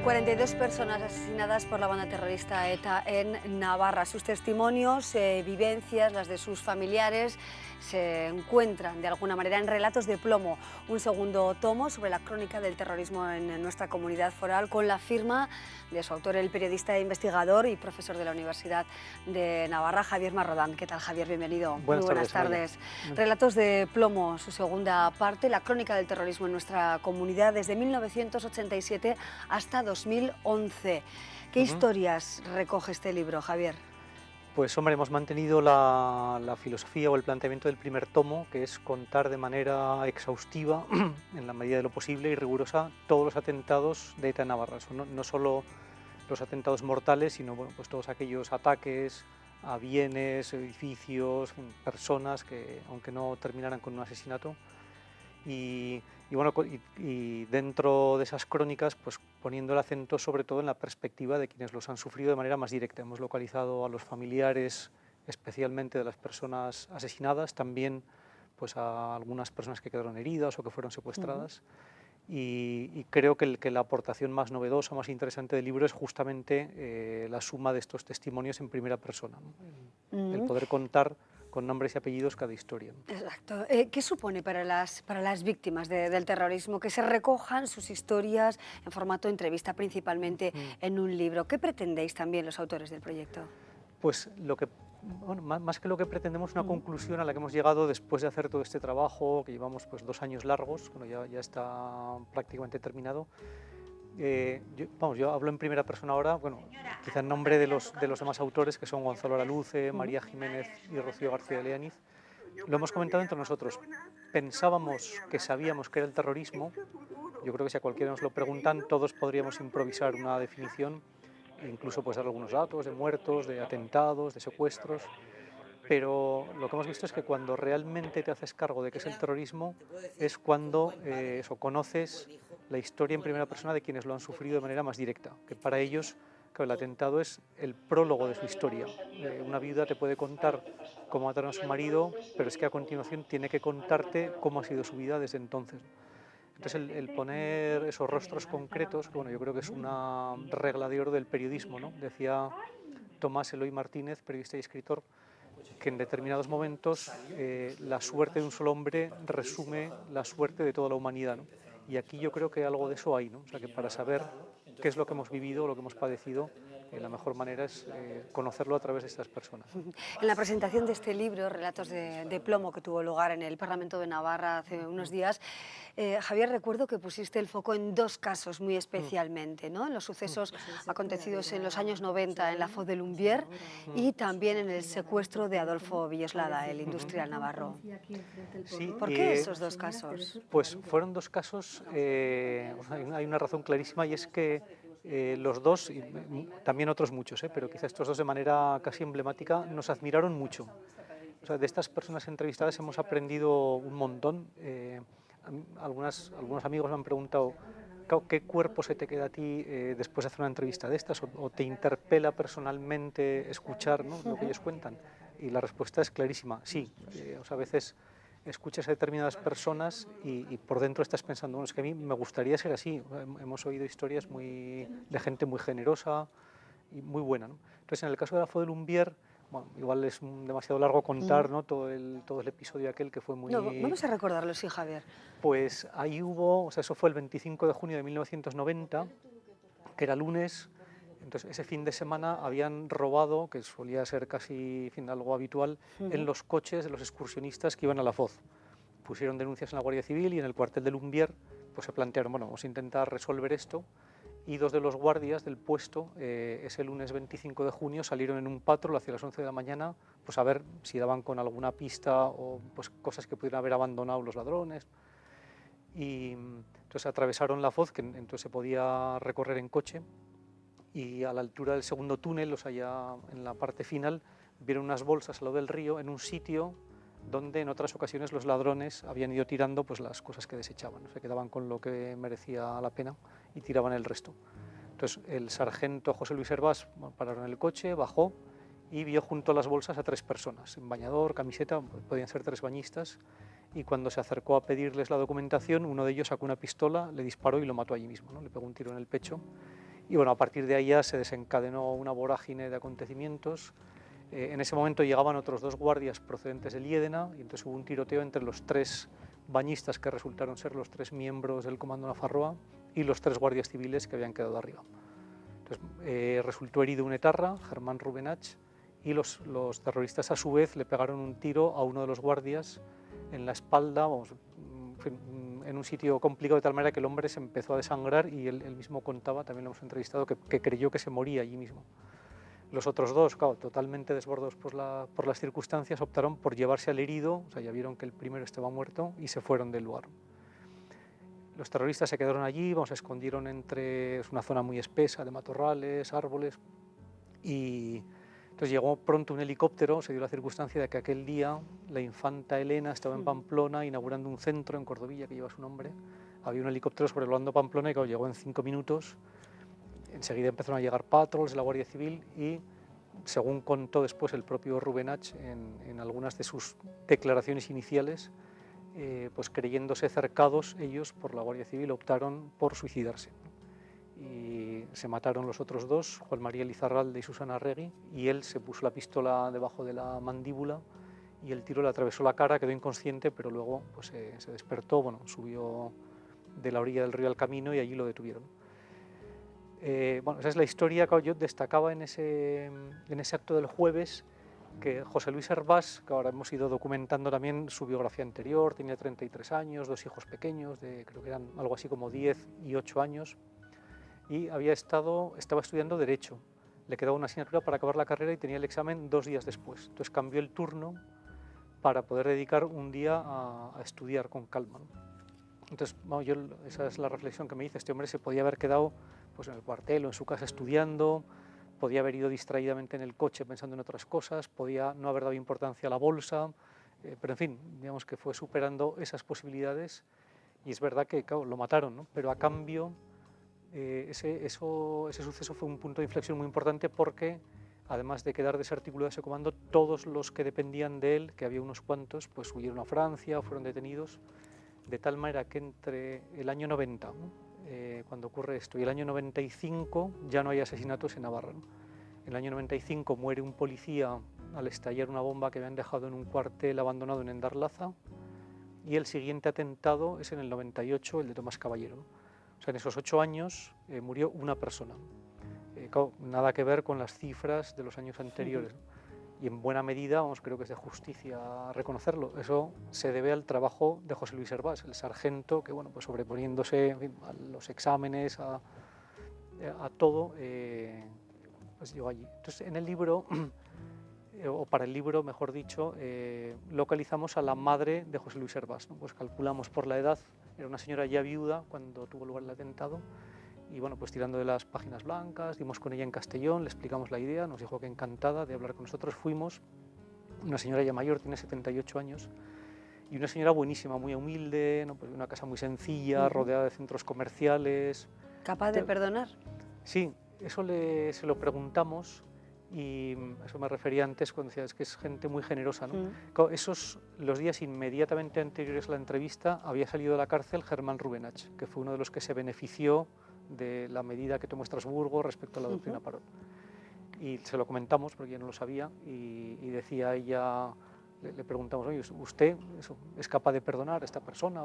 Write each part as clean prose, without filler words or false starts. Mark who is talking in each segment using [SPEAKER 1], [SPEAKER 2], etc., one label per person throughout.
[SPEAKER 1] 42 personas asesinadas por la banda terrorista ETA en Navarra. Sus testimonios, vivencias, las de sus familiares, se encuentran de alguna manera en Relatos de Plomo, un segundo tomo sobre la crónica del terrorismo en nuestra comunidad foral, con la firma de su autor, el periodista e investigador y profesor de la Universidad de Navarra, Javier Marrodán. ¿Qué tal, Javier? Bienvenido. Muy buenas tardes. Relatos de Plomo, su segunda parte, la crónica del terrorismo en nuestra comunidad desde 1987 hasta 2011. ¿Qué historias recoge este libro, Javier?
[SPEAKER 2] Pues hombre, hemos mantenido la filosofía o el planteamiento del primer tomo, que es contar de manera exhaustiva, en la medida de lo posible y rigurosa, todos los atentados de ETA en Navarra. No solo los atentados mortales, sino bueno, pues todos aquellos ataques a bienes, edificios, personas que, aunque no terminaran con un asesinato, y dentro de esas crónicas, pues poniendo el acento sobre todo en la perspectiva de quienes los han sufrido de manera más directa. Hemos localizado a los familiares, especialmente de las personas asesinadas, también pues a algunas personas que quedaron heridas o que fueron secuestradas. Y creo que la aportación más novedosa, más interesante del libro es justamente la suma de estos testimonios en primera persona, ¿no? El poder contar con nombres y apellidos cada historia, ¿no?
[SPEAKER 1] Exacto. ¿Qué supone para las víctimas del terrorismo que se recojan sus historias en formato entrevista, principalmente en un libro? ¿Qué pretendéis también los autores del proyecto?
[SPEAKER 2] Pues bueno, más que lo que pretendemos, una conclusión a la que hemos llegado después de hacer todo este trabajo, que llevamos pues 2 años largos, bueno, ya está prácticamente terminado. Yo hablo en primera persona ahora, bueno, quizá en nombre de los demás autores, que son Gonzalo Araluce, María Jiménez y Rocío García de Leániz. Lo hemos comentado entre nosotros. Pensábamos que sabíamos qué era el terrorismo. Yo creo que si a cualquiera nos lo preguntan, todos podríamos improvisar una definición, e incluso pues dar algunos datos de muertos, de atentados, de secuestros. Pero lo que hemos visto es que cuando realmente te haces cargo de qué es el terrorismo es cuando conoces la historia en primera persona de quienes lo han sufrido de manera más directa, que para ellos, claro, el atentado es el prólogo de su historia. Una viuda te puede contar cómo mataron a su marido, pero es que a continuación tiene que contarte cómo ha sido su vida desde entonces. Entonces el poner esos rostros concretos, que bueno, yo creo que es una regla de oro del periodismo, ¿no? Decía Tomás Eloy Martínez, periodista y escritor, que en determinados momentos la suerte de un solo hombre resume la suerte de toda la humanidad, ¿no? Y aquí yo creo que algo de eso hay, ¿no? O sea, que para saber qué es lo que hemos vivido, lo que hemos padecido, la mejor manera es conocerlo a través de estas personas.
[SPEAKER 1] En la presentación de este libro, Relatos de Plomo, que tuvo lugar en el Parlamento de Navarra hace unos días, Javier, recuerdo que pusiste el foco en 2 casos muy especialmente, ¿no? En los sucesos acontecidos en los años 90 en la Foz de Lumbier y también en el secuestro de Adolfo Villoslada, el industrial navarro.
[SPEAKER 2] Sí,
[SPEAKER 1] ¿Por qué esos 2 casos?
[SPEAKER 2] Pues fueron 2 casos, hay una razón clarísima, y es que los 2, y también otros muchos, pero quizá estos 2 de manera casi emblemática, nos admiraron mucho. O sea, de estas personas entrevistadas hemos aprendido un montón. Algunos amigos me han preguntado, ¿qué cuerpo se te queda a ti después de hacer una entrevista de estas? ¿O te interpela personalmente escuchar, ¿no?, lo que ellos cuentan? Y la respuesta es clarísima, sí. O sea, a veces escuchas a determinadas personas y por dentro estás pensando, bueno, es que a mí me gustaría ser así. Hemos oído historias de gente muy generosa y muy buena, ¿no? Entonces, en el caso de la Foz de Lumbier, bueno, igual es demasiado largo contar, ¿no?, todo el episodio aquel, que fue muy...
[SPEAKER 1] No, vamos a recordarlo, sí, Javier.
[SPEAKER 2] Pues ahí hubo, o sea, eso fue el 25 de junio de 1990, que era lunes. Entonces, ese fin de semana habían robado, que solía ser casi algo habitual, en los coches de los excursionistas que iban a la Foz. Pusieron denuncias en la Guardia Civil y en el cuartel de Lumbier pues se plantearon, bueno, vamos a intentar resolver esto. Y 2 de los guardias del puesto, ese lunes 25 de junio, salieron en un patrol hacia las 11 de la mañana, pues a ver si daban con alguna pista o pues cosas que pudieran haber abandonado los ladrones. Y entonces atravesaron la Foz, que entonces se podía recorrer en coche, y a la altura del segundo túnel, o sea, ya en la parte final, vieron unas bolsas al lado del río en un sitio donde en otras ocasiones los ladrones habían ido tirando pues las cosas que desechaban, se quedaban con lo que merecía la pena y tiraban el resto. Entonces el sargento José Luis Hervás, pararon el coche, bajó y vio junto a las bolsas a 3 personas, en bañador, camiseta, podían ser 3 bañistas, y cuando se acercó a pedirles la documentación, uno de ellos sacó una pistola, le disparó y lo mató allí mismo, ¿no? Le pegó un tiro en el pecho. Y bueno, a partir de ahí ya se desencadenó una vorágine de acontecimientos. En ese momento llegaban otros 2 guardias procedentes de Liédena y entonces hubo un tiroteo entre los 3 bañistas que resultaron ser los 3 miembros del Comando Nafarroa y los 3 guardias civiles que habían quedado arriba. Entonces, resultó herido un etarra, Germán Rubenach, y los terroristas a su vez le pegaron un tiro a uno de los guardias en la espalda, vamos, en un sitio complicado de tal manera que el hombre se empezó a desangrar y él mismo contaba, también lo hemos entrevistado, que creyó que se moría allí mismo. Los otros 2, claro, totalmente desbordados por las circunstancias, optaron por llevarse al herido, o sea, ya vieron que el primero estaba muerto y se fueron del lugar. Los terroristas se quedaron allí, se escondieron entre una zona muy espesa de matorrales, árboles, y entonces llegó pronto un helicóptero. Se dio la circunstancia de que aquel día la infanta Elena estaba en Pamplona inaugurando un centro en Cordovilla que lleva su nombre. Había un helicóptero sobrevolando Pamplona y claro, llegó en 5 minutos. Enseguida empezaron a llegar patrols de la Guardia Civil y, según contó después el propio Rubenach en algunas de sus declaraciones iniciales, pues creyéndose cercados ellos por la Guardia Civil optaron por suicidarse. Y se mataron los otros 2, Juan María Lizarralde y Susana Regui, y él se puso la pistola debajo de la mandíbula y el tiro le atravesó la cara, quedó inconsciente, pero luego pues, se despertó, bueno, subió de la orilla del río al camino y allí lo detuvieron. Bueno, esa es la historia que yo destacaba en ese acto del jueves, que José Luis Hervás, que ahora hemos ido documentando también su biografía anterior, tenía 33 años, 2 hijos pequeños, creo que eran algo así como 10 y 8 años, y estaba estudiando Derecho. Le quedaba una asignatura para acabar la carrera y tenía el examen 2 días después. Entonces cambió el turno para poder dedicar un día a estudiar con calma, ¿no? Entonces, bueno, esa es la reflexión que me hice. Este hombre se podía haber quedado pues, en el cuartel o en su casa estudiando, podía haber ido distraídamente en el coche pensando en otras cosas, podía no haber dado importancia a la bolsa, pero en fin, digamos que fue superando esas posibilidades y es verdad que claro, lo mataron, ¿no? Pero a cambio ese suceso fue un punto de inflexión muy importante porque además de quedar desarticulado ese comando, todos los que dependían de él, que había unos cuantos, pues huyeron a Francia o fueron detenidos, de tal manera que entre el año 90, ¿no? Cuando ocurre esto, y el año 95 ya no hay asesinatos en Navarra, ¿no? En el año 95 muere un policía al estallar una bomba que habían dejado en un cuartel abandonado en Endarlaza, y el siguiente atentado es en el 98, el de Tomás Caballero, ¿no? O sea, en esos 8 años murió una persona. Claro, nada que ver con las cifras de los años anteriores, ¿no? Y en buena medida, creo que es de justicia reconocerlo, eso se debe al trabajo de José Luis Hervás, el sargento que, bueno, pues sobreponiéndose en fin, a los exámenes, a todo, pues llegó allí. Entonces, en el libro, o para el libro, mejor dicho, localizamos a la madre de José Luis Hervás, ¿no? Pues calculamos por la edad, era una señora ya viuda cuando tuvo lugar el atentado, y bueno, pues tirando de las páginas blancas, dimos con ella en Castellón, le explicamos la idea, nos dijo que encantada de hablar con nosotros, fuimos, una señora ya mayor, tiene 78 años, y una señora buenísima, muy humilde, ¿no? Pues una casa muy sencilla, rodeada de centros comerciales.
[SPEAKER 1] ¿Capaz de perdonar?
[SPEAKER 2] Sí, eso se lo preguntamos, y eso me refería antes cuando decías que es gente muy generosa, ¿no? Los días inmediatamente anteriores a la entrevista había salido de la cárcel Germán Rubenach, que fue uno de los que se benefició de la medida que tomó Estrasburgo respecto a la doctrina Parot. Y se lo comentamos porque ella no lo sabía y decía ella, le preguntamos, oye, ¿usted es capaz de perdonar a esta persona?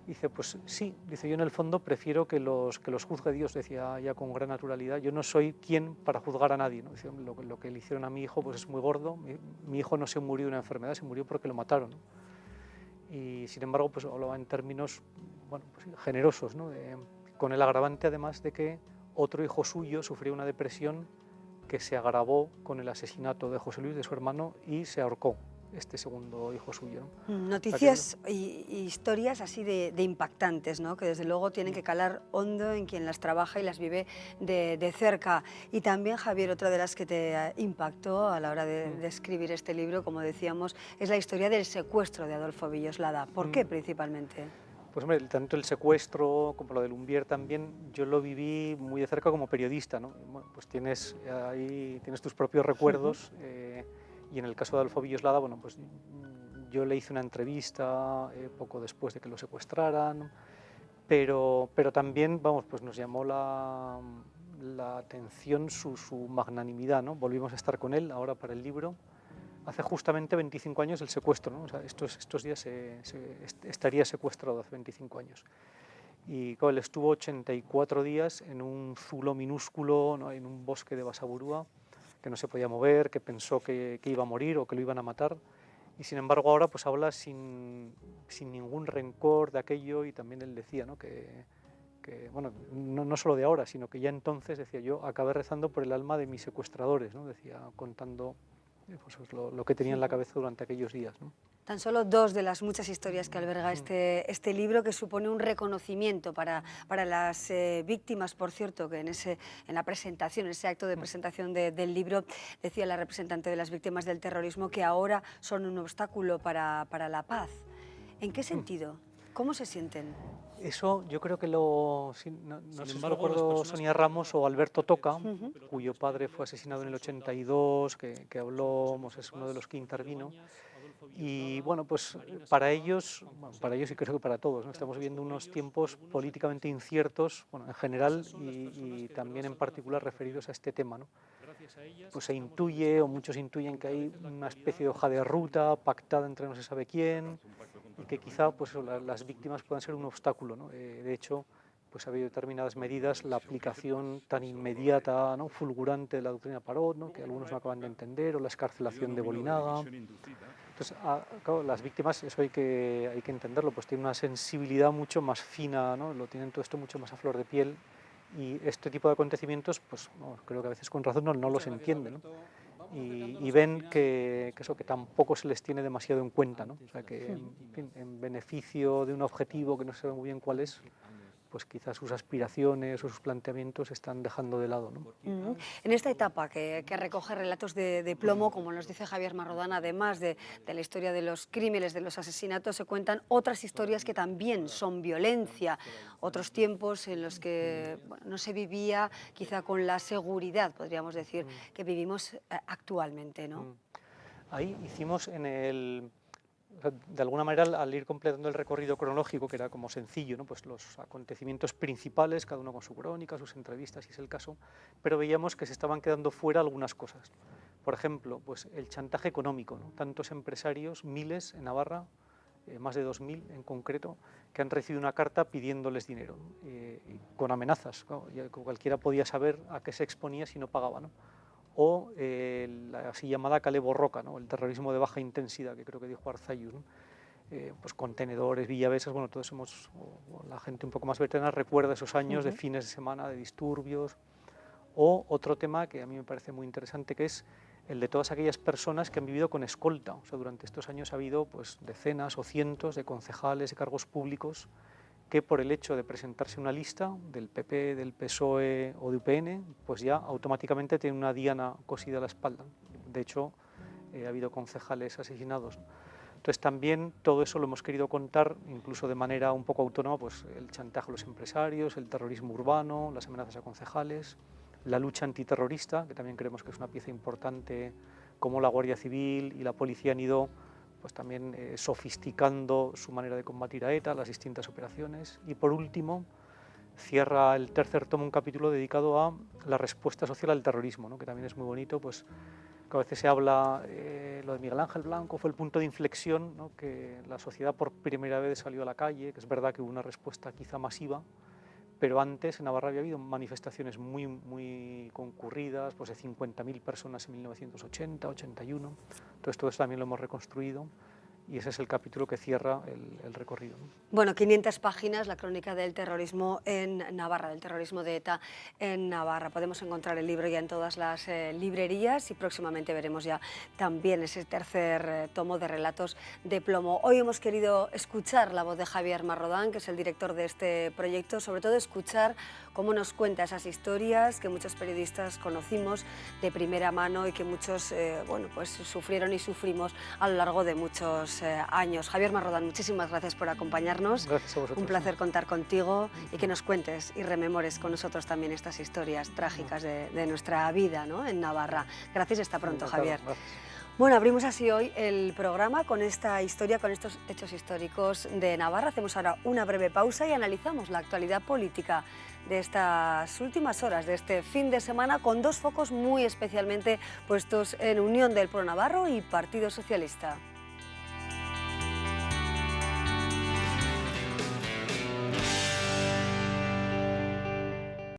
[SPEAKER 2] Dice, pues sí, dice, yo en el fondo prefiero que los juzgue Dios, decía ella con gran naturalidad, yo no soy quien para juzgar a nadie, ¿no? Dice, lo que le hicieron a mi hijo pues es muy gordo, mi hijo no se murió de una enfermedad, se murió porque lo mataron, ¿no? Y sin embargo, pues hablaba en términos, bueno, pues, generosos, ¿no? Con el agravante además de que otro hijo suyo sufrió una depresión que se agravó con el asesinato de José Luis, de su hermano, y se ahorcó este segundo hijo suyo, ¿no?
[SPEAKER 1] Noticias y historias así de impactantes, ¿no? Que desde luego tienen que calar hondo en quien las trabaja y las vive de cerca. Y también, Javier, otra de las que te impactó a la hora de escribir este libro, como decíamos, es la historia del secuestro de Adolfo Villoslada. ¿Por qué principalmente?
[SPEAKER 2] Pues hombre, tanto el secuestro como lo de Lumbier también, yo lo viví muy de cerca como periodista, ¿no? Bueno, pues tienes tus propios recuerdos, y en el caso de Adolfo Villoslada, bueno, pues yo le hice una entrevista poco después de que lo secuestraran, pero también, vamos, pues nos llamó la atención, su magnanimidad, ¿no? Volvimos a estar con él ahora para el libro. Hace justamente 25 años el secuestro, ¿no? O sea, estos días estaría secuestrado hace 25 años. Y claro, él estuvo 84 días en un zulo minúsculo, ¿no? En un bosque de Basaburúa, que no se podía mover, que pensó que iba a morir o que lo iban a matar. Y sin embargo ahora pues habla sin ningún rencor de aquello, y también él decía, ¿no? que bueno, no solo de ahora, sino que ya entonces decía: yo acabé rezando por el alma de mis secuestradores, ¿no? Decía, contando pues, lo que tenía en la cabeza durante aquellos días, ¿no?
[SPEAKER 1] Tan solo dos de las muchas historias que alberga este libro, que supone un reconocimiento para las víctimas. Por cierto, que en la presentación, en ese acto de presentación del libro, decía la representante de las víctimas del terrorismo que ahora son un obstáculo para la paz. ¿En qué sentido? ¿Cómo se sienten?
[SPEAKER 2] Eso yo creo que no sé si recuerdo Sonia Ramos o Alberto Toca, cuyo padre fue asesinado en el 82, que habló, es uno de los que intervino. Y bueno, pues para ellos y creo que para todos, ¿no? Estamos viviendo unos tiempos políticamente inciertos, bueno, en general y también en particular referidos a este tema, ¿no? Pues se intuye, o muchos intuyen, que hay una especie de hoja de ruta pactada entre no se sabe quién, y que quizá pues, las víctimas puedan ser un obstáculo, ¿no? De hecho, pues ha habido determinadas medidas, la aplicación tan inmediata, ¿no? Fulgurante de la doctrina Parot, ¿no? Que algunos no acaban de entender, o la excarcelación de Bolinaga. Entonces, claro, las víctimas, eso hay que entenderlo, pues tienen una sensibilidad mucho más fina, ¿no? Lo tienen todo esto mucho más a flor de piel, y este tipo de acontecimientos, pues no, creo que a veces con razón no los entienden, ¿no? Y ven que tampoco se les tiene demasiado en cuenta, ¿no? O sea, que en beneficio de un objetivo que no se sabe muy bien cuál es, pues quizás sus aspiraciones o sus planteamientos se están dejando de lado, ¿no?
[SPEAKER 1] En esta etapa que recoge relatos de plomo, como nos dice Javier Marrodán, además de la historia de los crímenes, de los asesinatos, se cuentan otras historias que también son violencia, otros tiempos en los que no se vivía quizá con la seguridad, podríamos decir, que vivimos actualmente, ¿no?
[SPEAKER 2] Ahí hicimos de alguna manera, al ir completando el recorrido cronológico, que era como sencillo, ¿no? Pues los acontecimientos principales, cada uno con su crónica, sus entrevistas, si es el caso, pero veíamos que se estaban quedando fuera algunas cosas. Por ejemplo, pues el chantaje económico, ¿no? Tantos empresarios, miles en Navarra, más de 2000 en concreto, que han recibido una carta pidiéndoles dinero, con amenazas. Cualquiera podía saber a qué se exponía si no pagaba, ¿no? O la así llamada Kale Borroka, ¿no? El terrorismo de baja intensidad, que creo que dijo Arzayus, ¿no? Pues contenedores, villavesas, bueno, todos la gente un poco más veterana recuerda esos años de fines de semana, de disturbios. O otro tema que a mí me parece muy interesante, que es el de todas aquellas personas que han vivido con escolta. O sea, durante estos años ha habido pues, decenas o cientos de concejales, de cargos públicos, que por el hecho de presentarse una lista del PP, del PSOE o de UPN, pues ya automáticamente tiene una diana cosida a la espalda. De hecho, ha habido concejales asesinados. Entonces también todo eso lo hemos querido contar, incluso de manera un poco autónoma, pues el chantaje a los empresarios, el terrorismo urbano, las amenazas a concejales, la lucha antiterrorista, que también creemos que es una pieza importante, como la Guardia Civil y la policía han ido pues también sofisticando su manera de combatir a ETA, las distintas operaciones. Y por último, cierra el tercer tomo un capítulo dedicado a la respuesta social al terrorismo, ¿no? Que también es muy bonito, pues que a veces se habla, lo de Miguel Ángel Blanco fue el punto de inflexión, ¿no? Que la sociedad por primera vez salió a la calle, que es verdad que hubo una respuesta quizá masiva, pero antes en Navarra había habido manifestaciones muy concurridas, pues de 50.000 personas en 1980, 81, entonces todo eso también lo hemos reconstruido, y ese es el capítulo que cierra el recorrido, ¿no?
[SPEAKER 1] Bueno, 500 páginas, la crónica del terrorismo en Navarra, del terrorismo de ETA en Navarra. Podemos encontrar el libro ya en todas las librerías, y próximamente veremos ya también ese tercer tomo de relatos de plomo. Hoy hemos querido escuchar la voz de Javier Marrodán, que es el director de este proyecto, sobre todo escuchar cómo nos cuenta esas historias que muchos periodistas conocimos de primera mano y que muchos pues sufrieron y sufrimos a lo largo de muchos años. Javier Marrodán, muchísimas gracias por acompañarnos.
[SPEAKER 2] Gracias a vosotros.
[SPEAKER 1] Un placer contar contigo y que nos cuentes y rememores con nosotros también estas historias trágicas de nuestra vida, ¿no? En Navarra. Gracias y hasta pronto, Javier.
[SPEAKER 2] Gracias.
[SPEAKER 1] Bueno, abrimos así hoy el programa con esta historia, con estos hechos históricos de Navarra. Hacemos ahora una breve pausa y analizamos la actualidad política de estas últimas horas, de este fin de semana, con dos focos muy especialmente puestos en Unión del Pueblo Navarro y Partido Socialista.